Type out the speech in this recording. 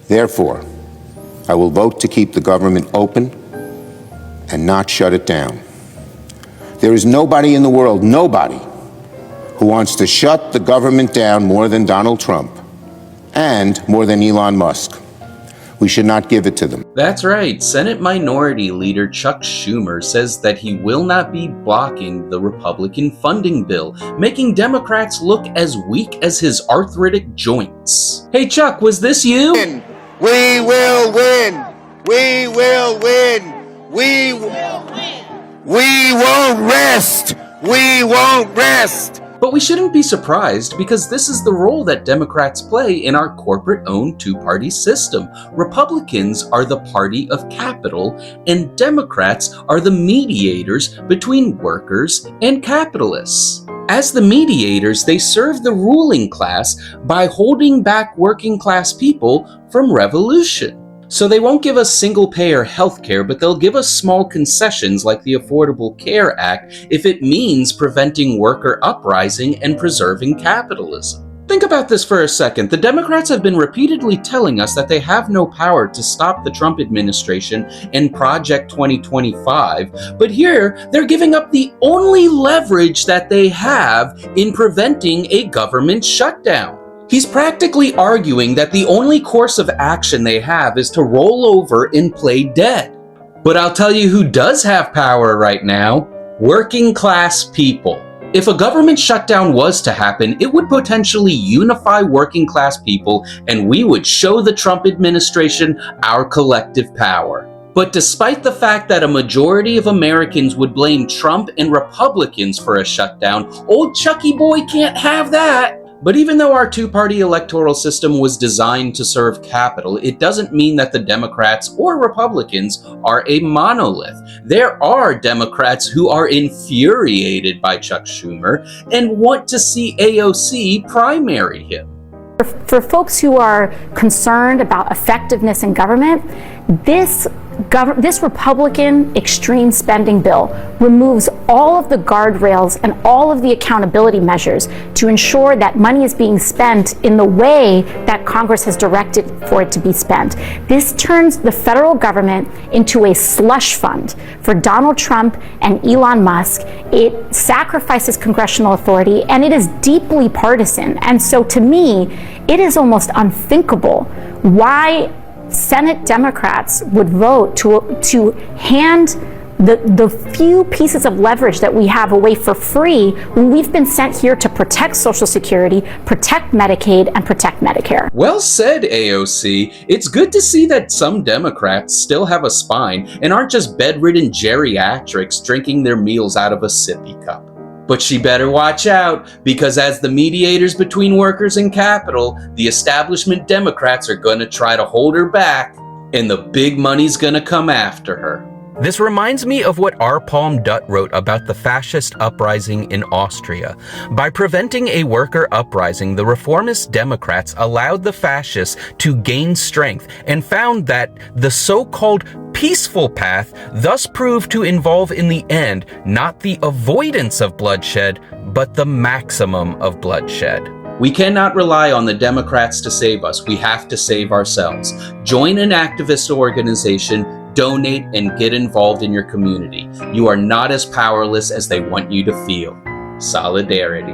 Therefore, I will vote to keep the government open and not shut it down. There is nobody in the world, nobody, who wants to shut the government down more than Donald Trump and more than Elon Musk. We should not give it to them. That's right. Senate Minority Leader Chuck Schumer says that he will not be blocking the Republican funding bill, making Democrats look as weak as his arthritic joints. Hey Chuck, was this you? We will win! We will win! We will win! We won't rest! We won't rest! But we shouldn't be surprised, because this is the role that Democrats play in our corporate-owned two-party system. Republicans are the party of capital, and Democrats are the mediators between workers and capitalists. As the mediators, they serve the ruling class by holding back working-class people from revolution. So they won't give us single-payer healthcare, but they'll give us small concessions like the Affordable Care Act if it means preventing worker uprising and preserving capitalism. Think about this for a second. The Democrats have been repeatedly telling us that they have no power to stop the Trump administration and Project 2025, but here they're giving up the only leverage that they have in preventing a government shutdown. He's practically arguing that the only course of action they have is to roll over and play dead. But I'll tell you who does have power right now: working class people. If a government shutdown was to happen, it would potentially unify working class people, and we would show the Trump administration our collective power. But despite the fact that a majority of Americans would blame Trump and Republicans for a shutdown, old Chucky boy can't have that. But even though our two-party electoral system was designed to serve capital, it doesn't mean that the Democrats or Republicans are a monolith. There are Democrats who are infuriated by Chuck Schumer and want to see AOC primary him. For folks who are concerned about effectiveness in government, this Republican extreme spending bill removes all of the guardrails and all of the accountability measures to ensure that money is being spent in the way that Congress has directed for it to be spent. This turns the federal government into a slush fund for Donald Trump and Elon Musk. It sacrifices congressional authority, and it is deeply partisan. And so to me, it is almost unthinkable why Senate Democrats would vote to hand the few pieces of leverage that we have away for free when we've been sent here to protect Social Security, protect Medicaid, and protect Medicare. Well said, AOC. It's good to see that some Democrats still have a spine and aren't just bedridden geriatrics drinking their meals out of a sippy cup. But she better watch out, because as the mediators between workers and capital, the establishment Democrats are going to try to hold her back, and the big money's going to come after her. This reminds me of what R. Palm Dutt wrote about the fascist uprising in Austria. By preventing a worker uprising, the reformist Democrats allowed the fascists to gain strength and found that the so-called peaceful path thus proved to involve in the end not the avoidance of bloodshed, but the maximum of bloodshed. We cannot rely on the Democrats to save us. We have to save ourselves. Join an activist organization, donate, and get involved in your community. You are not as powerless as they want you to feel. Solidarity.